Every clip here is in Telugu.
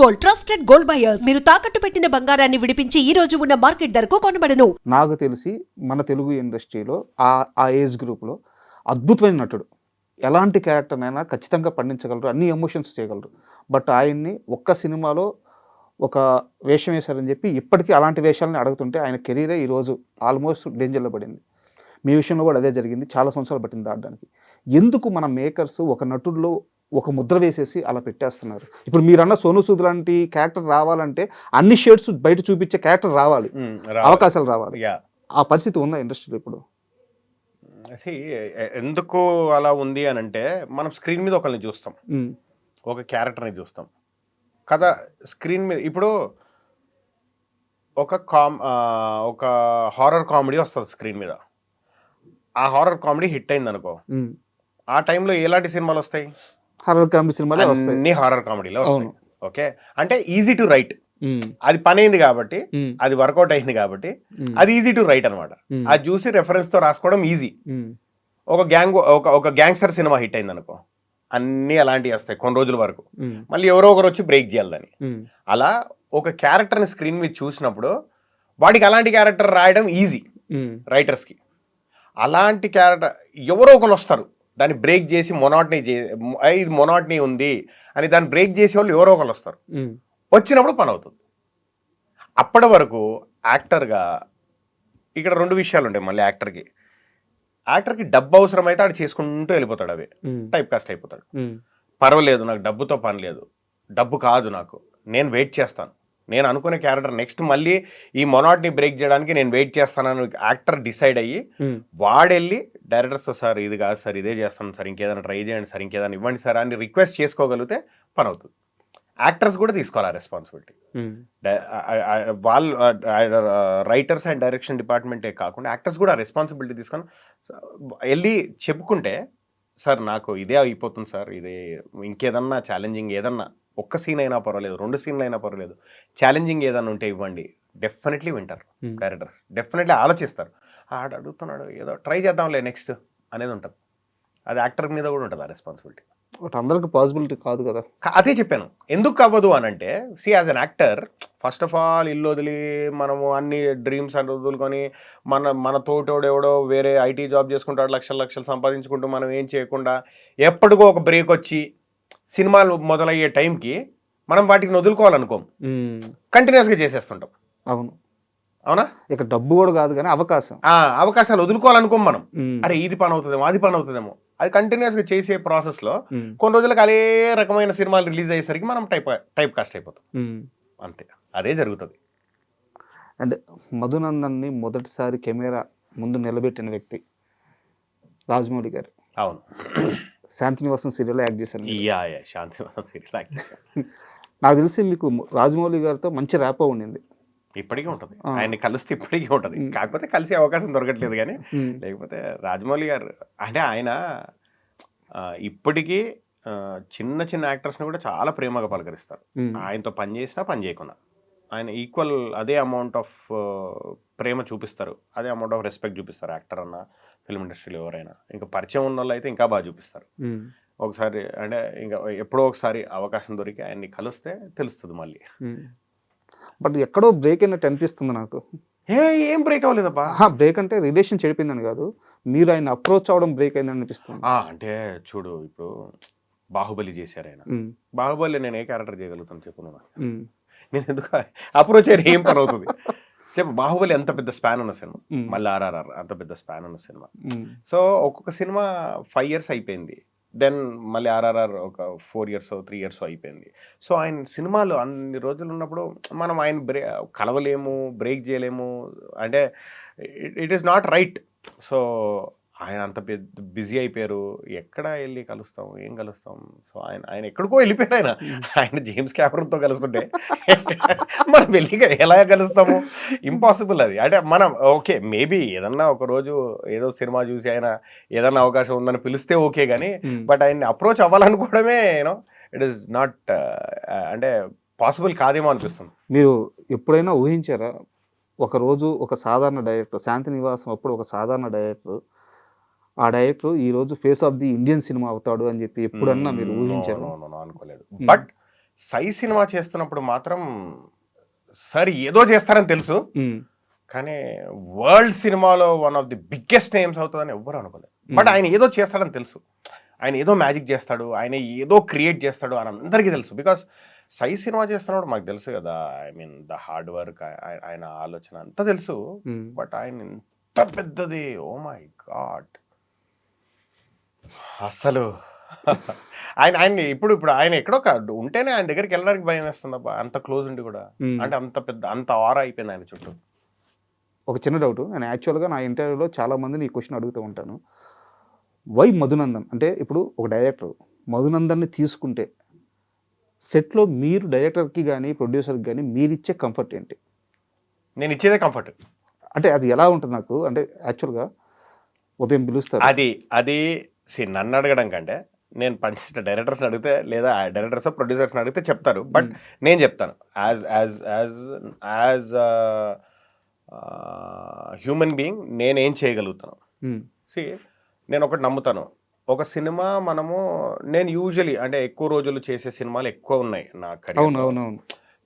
గోల్డ్ ట్రస్టెడ్ గోల్డ్ బయర్స్ మీరు తాకట్టు పెట్టిన బంగారాన్ని విడిపించి ఈ రోజు ఉన్న మార్కెట్ ధరకు కొనబడను. నాకు తెలిసి మన తెలుగు ఇండస్ట్రీలో ఆ ఏజ్ గ్రూప్లో అద్భుతమైన నటుడు. ఎలాంటి క్యారెక్టర్నైనా ఖచ్చితంగా పండించగలరు, అన్ని ఎమోషన్స్ చేయగలరు. బట్ ఆయన్ని ఒక్క సినిమాలో ఒక వేషం వేశారని చెప్పి ఇప్పటికీ అలాంటి వేషాలని అడుగుతుంటే ఆయన కెరీరే ఈరోజు ఆల్మోస్ట్ డేంజర్లో పడింది. మీ విషయంలో కూడా అదే జరిగింది. చాలా సంవత్సరాలు పట్టింది దాటడానికి. ఎందుకు మన మేకర్స్ ఒక నటుడిలో ఒక ముద్ర వేసేసి అలా పెట్టేస్తున్నారు? ఇప్పుడు మీరన్న సోను సూద్ లాంటి క్యారెక్టర్ రావాలంటే అన్ని షేడ్స్ బయట చూపించే క్యారెక్టర్ రావాలి, అవకాశాలు రావాలి. ఆ పరిస్థితి ఉందా ఇండస్ట్రీలో ఇప్పుడు? ఎందుకు అలా ఉంది అని అంటే, మనం స్క్రీన్ మీద ఒకరిని చూస్తాం, ఒక క్యారెక్టర్ని చూస్తాం కదా. స్క్రీన్ మీద ఇప్పుడు ఒక హారర్ కామెడీ వస్తుంది స్క్రీన్ మీద. ఆ హారర్ కామెడీ హిట్ అయింది అనుకో, ఆ టైంలో ఎలాంటి సినిమాలు వస్తాయి? హారర్ కామెడీ సినిమాలు వస్తాయి, అన్ని హారర్ కామెడీలో వస్తాయి. ఓకే, అంటే ఈజీ టు రైట్. అది పని అయింది కాబట్టి, అది వర్కౌట్ అయింది కాబట్టి అది ఈజీ టు రైట్ అనమాట. అది చూసి రెఫరెన్స్ తో రాసుకోవడం ఈజీ. ఒక గ్యాంగ్స్టర్ సినిమా హిట్ అయింది అనుకో, అన్ని అలాంటివి వస్తాయి కొన్ని రోజుల వరకు. మళ్ళీ ఎవరో ఒకరు వచ్చి బ్రేక్ చేయాలని. అలా ఒక క్యారెక్టర్ని స్క్రీన్ మీద చూసినప్పుడు వాడికి అలాంటి క్యారెక్టర్ రాయడం ఈజీ రైటర్స్కి. అలాంటి క్యారెక్టర్ ఎవరో ఒకరు వస్తారు, దాన్ని బ్రేక్ చేసి ఇది మొనాట్నీ ఉంది అని దాన్ని బ్రేక్ చేసే వాళ్ళు ఎవరో ఒకరు వస్తారు. వచ్చినప్పుడు పని అవుతుంది. అప్పటి వరకు యాక్టర్గా ఇక్కడ రెండు విషయాలు ఉంటాయి. మళ్ళీ యాక్టర్కి డబ్బు అవసరం అయితే ఆడు చేసుకుంటూ వెళ్ళిపోతాడు, అవే టైప్ కాస్ట్ అయిపోతాడు. పర్వాలేదు, నాకు డబ్బుతో పని లేదు, డబ్బు కాదు నాకు, నేను వెయిట్ చేస్తాను, నేను అనుకునే క్యారెక్టర్ నెక్స్ట్ మళ్ళీ ఈ మొనాట్ని బ్రేక్ చేయడానికి నేను వెయిట్ చేస్తానని యాక్టర్ డిసైడ్ అయ్యి వాడెళ్ళి డైరెక్టర్స్తో, సార్ ఇది కాదు సార్, ఇదే చేస్తాను సార్, ఇంకేదైనా ట్రై చేయండి సార్, ఇంకేదైనా ఇవ్వండి సార్ అని రిక్వెస్ట్ చేసుకోగలిగితే పని అవుతుంది. యాక్టర్స్ కూడా తీసుకోవాలి ఆ రెస్పాన్సిబిలిటీ. వాళ్ళు రైటర్స్ అండ్ డైరెక్షన్ డిపార్ట్మెంటే కాకుండా యాక్టర్స్ కూడా ఆ రెస్పాన్సిబిలిటీ తీసుకొని వెళ్ళి చెప్పుకుంటే, సార్ నాకు ఇదే అయిపోతుంది సార్, ఇదే ఇంకేదన్నా ఛాలెంజింగ్ ఏదన్నా ఒక్క సీన్ అయినా పర్వాలేదు, 2 సీన్లు అయినా పర్వాలేదు, ఛాలెంజింగ్ ఏదన్నా ఉంటే ఇవ్వండి, డెఫినెట్లీ వింటారు డైరెక్టర్స్, డెఫినెట్లీ ఆలోచిస్తారు. ఆడ అడుగుతున్నాడు ఏదో ట్రై చేద్దాంలే నెక్స్ట్ అనేది ఉంటుంది. అది యాక్టర్ మీద కూడా ఉంటుంది ఆ రెస్పాన్సిబిలిటీ. అందరికి పాసిబిలిటీ కాదు కదా. అదే చెప్పాను, ఎందుకు అవ్వదు అని అంటే, as an actor first of all ఇల్లు వదిలి మనము అన్ని డ్రీమ్స్ అని వదులుకొని మన తోటోడు ఎవడో వేరే ఐటీ జాబ్ చేసుకుంటాడు, లక్షలు సంపాదించుకుంటూ మనం ఏం చేయకుండా ఎప్పటికో ఒక బ్రేక్ వచ్చి సినిమాలు మొదలయ్యే టైంకి మనం వాటికి వదులుకోవాలనుకోం, కంటిన్యూస్గా చేసేస్తుంటాం. అవునా? ఇక డబ్బు కూడా కాదు కానీ అవకాశాలు వదులుకోవాలనుకోం మనం. అరే ఇది పని అవుతుందేమో, అది పని అవుతుందేమో, అది కంటిన్యూస్గా చేసే ప్రాసెస్లో కొన్ని రోజులకు అదే రకమైన సినిమాలు రిలీజ్ అయ్యేసరికి మనం టైప్ కాస్ట్ అయిపోతాం. అంతే, అదే జరుగుతుంది. అండ్ మధునందన్ని మొదటిసారి కెమెరా ముందు నిలబెట్టిన వ్యక్తి రాజమౌళి గారు. అవును, శాంతినివాసం సీరియల్లో యాక్ట్ చేశారు. శాంతినివాసం సీరియల్ యాక్ట్ చేశారు. నాకు తెలిసి మీకు రాజమౌళి గారితో మంచి ర్యాపో ఉండింది. ఇప్పటికీ ఉంటుంది, ఆయన్ని కలిస్తే ఇప్పటికీ ఉంటుంది. కాకపోతే కలిసే అవకాశం దొరకట్లేదు కానీ, లేకపోతే రాజమౌళి గారు అంటే ఆయన ఇప్పటికీ చిన్న యాక్టర్స్ని కూడా చాలా ప్రేమగా పలకరిస్తారు. ఆయనతో పని చేసినా పని చేయకుండా ఆయన ఈక్వల్ అదే అమౌంట్ ఆఫ్ ప్రేమ చూపిస్తారు, అదే అమౌంట్ ఆఫ్ రెస్పెక్ట్ చూపిస్తారు. యాక్టర్ అన్న, ఫిల్మ్ ఇండస్ట్రీలో ఎవరైనా ఇంకా పరిచయం ఉన్న వాళ్ళు అయితే ఇంకా బాగా చూపిస్తారు. ఒకసారి అంటే ఇంకా ఎప్పుడో ఒకసారి అవకాశం దొరికి ఆయన్ని కలిస్తే తెలుస్తుంది మళ్ళీ. బట్ ఎక్కడో బ్రేక్ అయినట్టు అనిపిస్తుంది నాకు. ఏం బ్రేక్ అవ్వలేదబ్బా. బ్రేక్ అంటే రిలేషన్ చెడిపోయిందని కాదు, మీరు ఆయన అప్రోచ్ అవ్వడం బ్రేక్ అయిందని అనిపిస్తుంది. అంటే చూడు, ఇప్పుడు బాహుబలి చేశారు ఆయన. బాహుబలి నేను ఏ క్యారెక్టర్ చేయగలుగుతాను చెప్పు నువ్వు? నేను ఎందుకు అప్రోచ్ అయ్యి ఏం పని అవుతుంది చెప్పు? బాహుబలి ఎంత పెద్ద స్పాన్ ఉన్న సినిమా, మళ్ళీ RRR అంత పెద్ద స్పాన్ ఉన్న సినిమా. సో ఒక్కొక్క సినిమా 5 years అయిపోయింది, దెన్ మళ్ళీ RRR ఒక 4 years 3 years అయిపోయింది. సో ఆయన సినిమాలు అన్ని రోజులు ఉన్నప్పుడు మనం ఆయన కలవలేము, బ్రేక్ చేయలేము, అంటే it is not right. So ఆయన అంత పెద్ద బిజీ అయిపోయారు, ఎక్కడ వెళ్ళి కలుస్తాం, ఏం కలుస్తాం? సో ఆయన ఎక్కడికో వెళ్ళిపోయారు. ఆయన జేమ్స్ క్యామరూన్తో కలుస్తుంటే మనం వెళ్ళి ఎలా కలుస్తాము? ఇంపాసిబుల్ అది. అంటే మనం ఓకే, మేబీ ఏదన్నా ఒక రోజు ఏదో సినిమా చూసి ఆయన ఏదన్నా అవకాశం ఉందని పిలిస్తే ఓకే, కానీ బట్ ఆయన్ని అప్రోచ్ అవ్వాలనుకోవడమే ఇట్ ఈస్ నాట్ అంటే పాసిబుల్ కాదేమో అనిపిస్తుంది. మీరు ఎప్పుడైనా ఊహించారా ఒకరోజు ఒక సాధారణ డైరెక్టర్, శాంతినివాసం అప్పుడు ఒక సాధారణ డైరెక్టర్, ఆ డైరెక్టర్ ఈ రోజు face of the Indian cinema అవుతాడు అని చెప్పి ఎప్పుడన్నా మీరు ఊహించారు? అనుకోలేదు. బట్ సై సినిమా చేస్తున్నప్పుడు మాత్రం సార్ ఏదో చేస్తారని తెలుసు, కానీ వరల్డ్ సినిమాలో one of the biggest names అవుతుందని ఎవ్వరు అనుకోలేదు. బట్ ఆయన ఏదో చేస్తాడని తెలుసు, ఆయన ఏదో మ్యాజిక్ చేస్తాడు, ఆయన ఏదో క్రియేట్ చేస్తాడు అని అందరికీ తెలుసు. బికాస్ సై సినిమా చేస్తున్నప్పుడు మాకు తెలుసు కదా, I mean the hard work, ఆయన ఆలోచన అంతా తెలుసు. బట్ ఆయన ఇంత పెద్దది, ఓ మై గాడ్, అసలు ఆయన ఇప్పుడు ఆయన ఎక్కడో ఉంటేనే ఆయన దగ్గరికి వెళ్ళడానికి భయం వేస్తుంది అబ్బా, అంత క్లోజ్ ఉండి కూడా. అంటే అంత పెద్ద, అంత ఆరా అయిపోయింది ఆయన చుట్టూ. ఒక చిన్న డౌట్, నేను యాక్చువల్గా నా ఇంటర్వ్యూలో చాలా మందిని ఈ క్వశ్చన్ అడుగుతూ ఉంటాను. వై మధునందన్ అంటే, ఇప్పుడు ఒక డైరెక్టర్ మధునందన్ని తీసుకుంటే సెట్లో మీరు డైరెక్టర్కి కానీ ప్రొడ్యూసర్కి కానీ మీరు ఇచ్చే కంఫర్ట్ ఏంటి? నేను ఇచ్చేదే కంఫర్ట్. అంటే అది ఎలా ఉంటుంది నాకు అంటే, యాక్చువల్గా ఉదయం పిలుస్తారు అది నన్ను అడగడం కంటే నేను పనిచేసిన డైరెక్టర్స్ని అడిగితే, లేదా డైరెక్టర్స్ ప్రొడ్యూసర్స్ని అడిగితే చెప్తారు. బట్ నేను చెప్తాను యాజ్ హ్యూమన్ బీయింగ్ నేనేం చేయగలుగుతాను. నేను ఒకటి నమ్ముతాను, ఒక సినిమా నేను యూజువలీ అంటే ఎక్కువ రోజులు చేసే సినిమాలు ఎక్కువ ఉన్నాయి నా కెరీర్లో.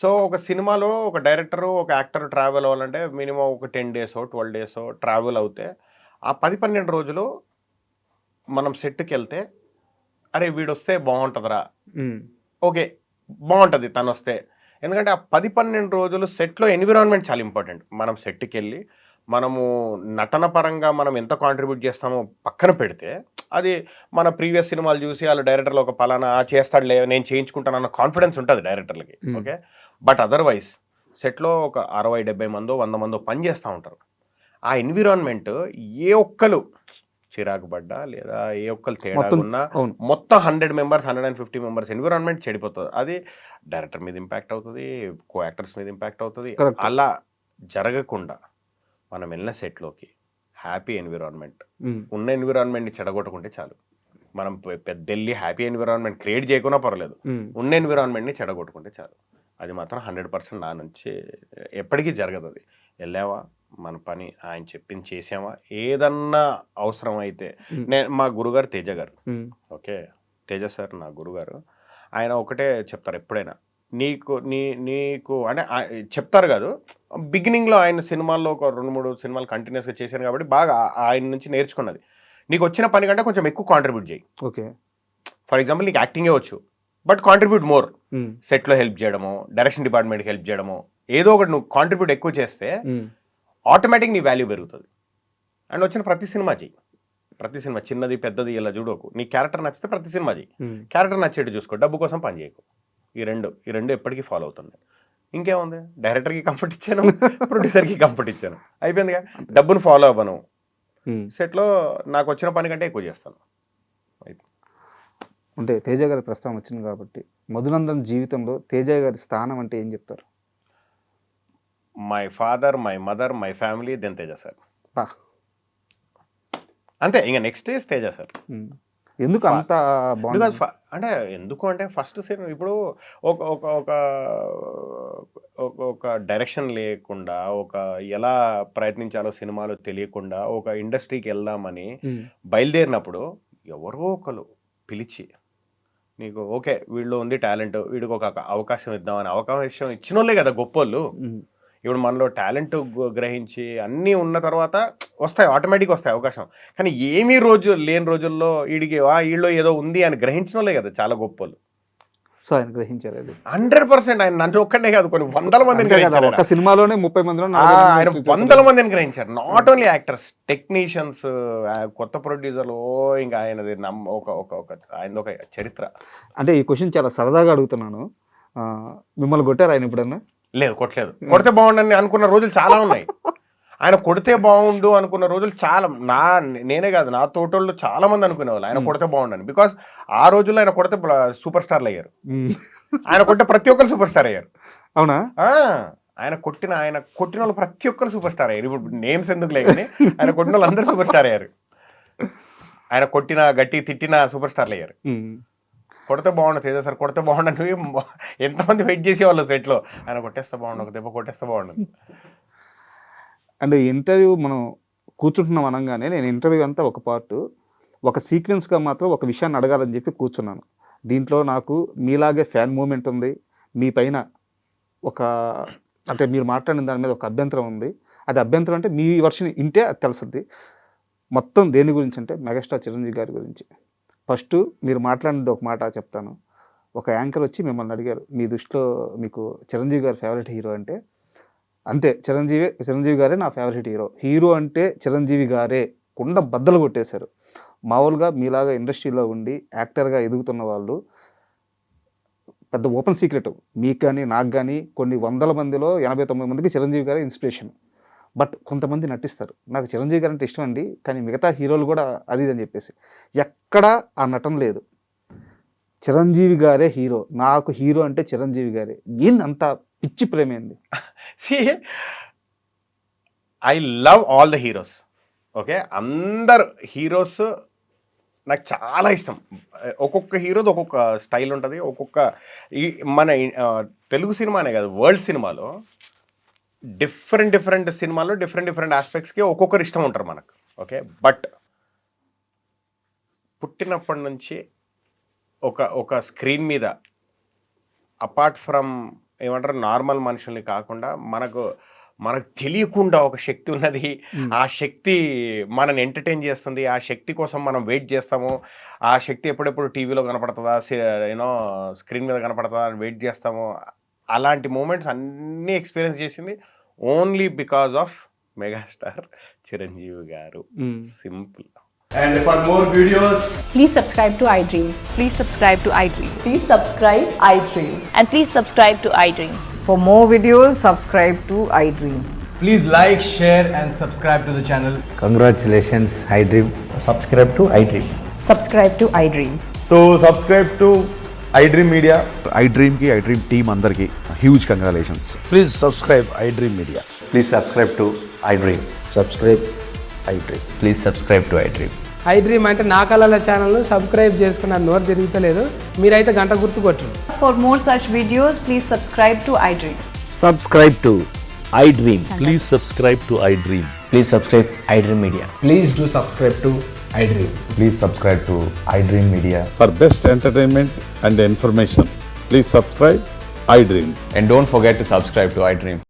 సో ఒక సినిమాలో ఒక డైరెక్టరు ఒక యాక్టర్ ట్రావెల్ అవ్వాలంటే మినిమం ఒక 10 days 12 days ట్రావెల్ అవుతే, ఆ 10-12 రోజులు మనం సెట్కి వెళ్తే, అరే వీడు వస్తే బాగుంటుందిరా, ఓకే బాగుంటుంది తను వస్తే. ఎందుకంటే ఆ 10-12 రోజులు సెట్లో ఎన్విరాన్మెంట్ చాలా ఇంపార్టెంట్. మనం సెట్కి వెళ్ళి మనము నటన పరంగా మనం ఎంత కాంట్రిబ్యూట్ చేస్తామో పక్కన పెడితే, అది మన ప్రీవియస్ సినిమాలు చూసి వాళ్ళ డైరెక్టర్లు ఒక పలానా చేస్తాడులే నేను చేయించుకుంటాను అన్న కాన్ఫిడెన్స్ ఉంటుంది డైరెక్టర్లకి. ఓకే, బట్ అదర్వైజ్ సెట్లో ఒక 60-70 మందో 100 మందో పని చేస్తూ ఉంటారు. ఆ ఎన్విరాన్మెంట్ ఏ ఒక్కరు చిరాకు పడ్డా లేదా ఏ ఒక్కరు తేడా ఉన్నా మొత్తం 100 members 150 members ఎన్విరాన్మెంట్ చెడిపోతుంది. అది డైరెక్టర్ మీద ఇంపాక్ట్ అవుతుంది, కో యాక్టర్స్ మీద ఇంపాక్ట్ అవుతుంది. అలా జరగకుండా మనం వెళ్ళిన సెట్లోకి హ్యాపీ ఎన్విరాన్మెంట్, ఉన్న ఎన్విరాన్మెంట్ని చెడగొట్టుకుంటే చాలు. మనం పెద్ద వెళ్ళి హ్యాపీ ఎన్విరాన్మెంట్ క్రియేట్ చేయకున్నా పర్లేదు, ఉన్న ఎన్విరాన్మెంట్ని చెడగొట్టుకుంటే చాలు. అది మాత్రం 100% నా నుంచి ఎప్పటికీ జరగదు. అది వెళ్ళావా, మన పని ఆయన చెప్పింది చేసామా, ఏదన్నా అవసరం అయితే. మా గురుగారు తేజ గారు, ఓకే తేజ సార్ నా గురుగారు, ఆయన ఒకటే చెప్తారు ఎప్పుడైనా, నీకు అంటే చెప్తారు కాదు, బిగినింగ్లో ఆయన సినిమాల్లో ఒక 2-3 సినిమాలు కంటిన్యూస్గా చేశాను కాబట్టి బాగా ఆయన నుంచి నేర్చుకున్నది, నీకు వచ్చిన పని కంటే కొంచెం ఎక్కువ కాంట్రిబ్యూట్ చేయి. ఓకే, ఫర్ ఎగ్జాంపుల్ నీకు యాక్టింగే వచ్చు, బట్ కాంట్రిబ్యూట్ మోర్. సెట్లో హెల్ప్ చేయడమో, డైరెక్షన్ డిపార్ట్మెంట్కి హెల్ప్ చేయడమో, ఏదో ఒకటి నువ్వు కాంట్రిబ్యూట్ ఎక్కువ చేస్తే ఆటోమేటిక్ నీ వాల్యూ పెరుగుతుంది. అండ్ వచ్చిన ప్రతి సినిమా చెయ్యి, ప్రతి సినిమా చిన్నది పెద్దది ఇలా చూడకు. నీ క్యారెక్టర్ నచ్చితే ప్రతి సినిమా చెయ్యి, క్యారెక్టర్ నచ్చేట్టు చూసుకో, డబ్బు కోసం పని చేయకు. ఈ రెండు ఎప్పటికీ ఫాలో అవుతుంది. ఇంకేముంది, డైరెక్టర్కి కంఫర్ట్ ఇచ్చాను, ప్రొడ్యూసర్కి కంఫర్ట్ ఇచ్చాను, అయిపోయిందిగా. డబ్బును ఫాలో అవ్వను, సెట్లో నాకు వచ్చిన పని కంటే ఎక్కువ చేస్తాను. అంటే తేజ గారి ప్రస్తావన వచ్చింది కాబట్టి, మధునందన్ జీవితంలో తేజ గారి స్థానం అంటే ఏం చెప్తారు? My father, my mother, my family, then Teja sir. అంతే, ఇంకా నెక్స్ట్ ఈజ్ తేజ సార్. ఎందుకు అంత అంటే ఎందుకు అంటే ఫస్ట్ సినిమా ఇప్పుడు ఒక డైరెక్షన్ లేకుండా, ఒక ఎలా ప్రయత్నించాలో సినిమాలో తెలియకుండా ఒక ఇండస్ట్రీకి వెళ్దామని బయలుదేరినప్పుడు ఎవరో ఒకరు పిలిచి నీకు ఓకే వీళ్ళు ఉంది టాలెంట్, వీడికి ఒక అవకాశం ఇద్దామని అవకాశం ఇచ్చిన వాళ్ళే కదా గొప్పోళ్ళు. ఇప్పుడు మనలో టాలెంట్ గ్రహించి అన్నీ ఉన్న తర్వాత వస్తాయి, ఆటోమేటిక్గా వస్తాయి అవకాశం. కానీ ఏమీ లేని రోజుల్లో వీళ్ళు ఏదో ఉంది అని గ్రహించిన వాళ్ళే కదా చాలా గొప్పలు. సో ఆయన గ్రహించారు 100%. ఆయన నన్ను ఒక్కడే కాదు, కొన్ని 100 మందిని గ్రహించారు. ఒక సినిమాలోనే 30 మందిలో ఆయన 100 మందిని గ్రహించారు. నాట్ ఓన్లీ యాక్టర్స్, టెక్నీషియన్స్, కొత్త ప్రొడ్యూసర్లు, ఇంకా ఆయనది ఆయన ఒక చరిత్ర. అంటే ఈ క్వశ్చన్ చాలా సరదాగా అడుగుతున్నాను, మిమ్మల్ని కొట్టారు ఆయన ఎప్పుడన్నా? లేదు, కొట్టలేదు. కొడితే బాగుండని అనుకున్న రోజులు చాలా ఉన్నాయి. ఆయన కొడితే బాగుండు అనుకున్న రోజులు చాలా, నేనే కాదు నా తోటోళ్ళు చాలా మంది అనుకునేవాళ్ళు ఆయన కొడితే బాగుండని. బికాస్ ఆ రోజుల్లో ఆయన కొడితే సూపర్ స్టార్లు అయ్యారు. ఆయన కొట్టే ప్రతి ఒక్కరు సూపర్ స్టార్ అయ్యారు. అవునా? ఆయన కొట్టిన వాళ్ళు ప్రతి ఒక్కరు సూపర్ స్టార్ అయ్యారు. ఇప్పుడు నేమ్స్ ఎందుకు లేకని ఆయన కొట్టిన వాళ్ళు అందరూ సూపర్ స్టార్ అయ్యారు. ఆయన కొట్టిన గట్టి తిట్టిన సూపర్ స్టార్లు అయ్యారు. కొడితే బాగుండు తేజ సార్, కొడితే బాగుండని ఎంతమంది వెయిట్ చేసేవాళ్ళు సెట్లో. ఆయన కొట్టేస్తే బాగుండు, ఒక దెబ్బ కొట్టేస్తే బాగుండు. అంటే ఇంటర్వ్యూ మనం కూర్చుంటున్నాం అనగానే, నేను ఇంటర్వ్యూ అంతా ఒక పార్ట్, ఒక సీక్వెన్స్గా మాత్రం ఒక విషయాన్ని అడగాలని చెప్పి కూర్చున్నాను. దీంట్లో నాకు మీలాగే ఫ్యాన్ మూమెంట్ ఉంది, మీ పైన ఒక అంటే మీరు మాట్లాడిన దాని మీద ఒక అభ్యంతరం ఉంది. అది అభ్యంతరం అంటే మీ వర్షన్ వింటే అది తెలుస్తుంది. మొత్తం దేని గురించి అంటే మెగాస్టార్ చిరంజీవి గారి గురించి. ఫస్ట్ మీరు మాట్లాడినది ఒక మాట చెప్తాను. ఒక యాంకర్ వచ్చి మిమ్మల్ని అడిగారు, మీ దృష్టిలో మీకు చిరంజీవి గారి ఫేవరెట్ హీరో అంటే, అంతే చిరంజీవి గారే నా ఫేవరెట్ హీరో అంటే చిరంజీవి గారే కుండ బద్దలు కొట్టేశారు. మామూలుగా మీలాగా ఇండస్ట్రీలో ఉండి యాక్టర్గా ఎదుగుతున్న వాళ్ళు పెద్ద ఓపెన్ సీక్రెట్ మీకు కానీ నాకు కానీ కొన్ని వందల మందిలో 89 మందికి చిరంజీవి గారే ఇన్స్పిరేషన్. బట్ కొంతమంది నటిస్తారు, నాకు చిరంజీవి గారు అంటే ఇష్టం అండి కానీ మిగతా హీరోలు కూడా అది ఇది అని చెప్పేసి. ఎక్కడా ఆ నటన లేదు. చిరంజీవి గారే హీరో, నాకు హీరో అంటే చిరంజీవి గారే. ఏంది అంత పిచ్చి ప్రేమేంది? I love all the heroes. Okay, అందరు హీరోస్ నాకు చాలా ఇష్టం. ఒక్కొక్క హీరోది ఒక్కొక్క స్టైల్ ఉంటుంది. ఒక్కొక్క మన తెలుగు సినిమానే కాదు, వరల్డ్ సినిమాలో డిఫరెంట్ సినిమాలో డిఫరెంట్ ఆస్పెక్ట్స్కి ఒక్కొక్కరు ఇష్టం ఉంటారు మనకు. ఓకే, బట్ పుట్టినప్పటి నుంచి ఒక స్క్రీన్ మీద అపార్ట్ ఫ్రమ్ ఏమంటారు నార్మల్ మనుషుల్ని కాకుండా మనకు తెలియకుండా ఒక శక్తి ఉన్నది. ఆ శక్తి మనని ఎంటర్టైన్ చేస్తుంది. ఆ శక్తి కోసం మనం వెయిట్ చేస్తాము. ఆ శక్తి ఎప్పుడెప్పుడు టీవీలో కనపడుతుందా, స్క్రీన్ మీద కనపడుతుందా అని వెయిట్ చేస్తాము. అలాంటి మూమెంట్స్ అన్నీ ఎక్స్పీరియన్స్ చేసింది only because of megastar Chiranjeevi గారు. Simple. And for more videos, Please subscribe to iDream. Please subscribe to iDream. Please subscribe iDream. And please subscribe to iDream. For more videos, subscribe to iDream. please like, share and subscribe to the channel. Congratulations, iDream. Subscribe to iDream. Subscribe to iDream. So subscribe to iDream Media. iDream ki iDream team andarki huge congratulations. Please subscribe iDream Media. Please subscribe to iDream. Subscribe iDream. Please subscribe to iDream. iDream అంటే నా కళల ఛానల్ను సబ్స్క్రైబ్ చేసుకున్న నోరు తిరుగుతలేదు, మీరైతే గంట గుర్తు కొట్టండి. For more such videos, please subscribe to iDream. Subscribe to iDream. Please subscribe to iDream. Please subscribe iDream Media. Please do subscribe to iDream. Please subscribe to iDream Media. For best entertainment and information, please subscribe iDream. And don't forget to subscribe to iDream.